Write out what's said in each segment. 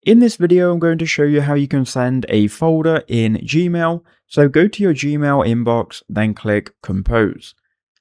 In this video, I'm going to show you how you can send a folder in Gmail. So go to your Gmail inbox, then click Compose.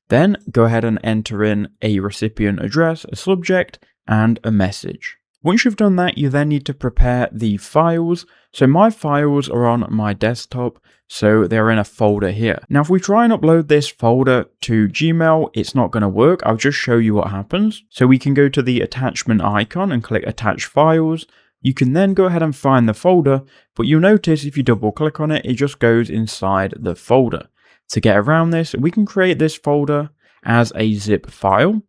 Then go ahead and enter in a recipient address, a subject, and a message. Once you've done that, you then need to prepare the files. So my files are on my desktop, so they're in a folder here. Now, if we try and upload this folder to Gmail, it's not going to work. I'll just show you what happens. So we can go to the attachment icon and click Attach Files. You can then go ahead and find the folder, but you'll notice if you double click on it, it just goes inside the folder. To get around this, we can create this folder as a zip file.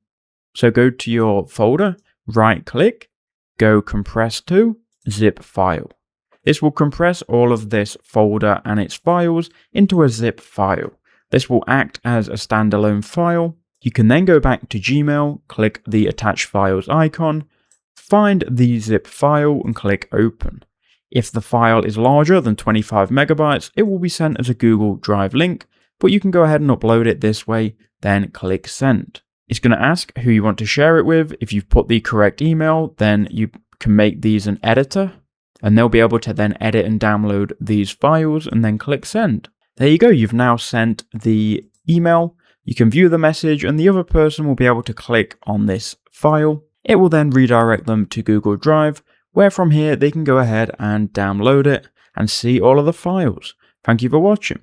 So go to your folder, right click, go compress to zip file. This will compress all of this folder and its files into a zip file. This will act as a standalone file. You can then go back to Gmail, click the attach files icon, find the zip file and click open. If the file is larger than 25 megabytes, it will be sent as a Google Drive link, but you can go ahead and upload it this way, then click send. It's going to ask who you want to share it with. If you've put the correct email, then you can make these an editor, and they'll be able to then edit and download these files and then click send. There you go, you've now sent the email. You can view the message and the other person will be able to click on this file. It will then redirect them to Google Drive, where from here they can go ahead and download it and see all of the files. Thank you for watching.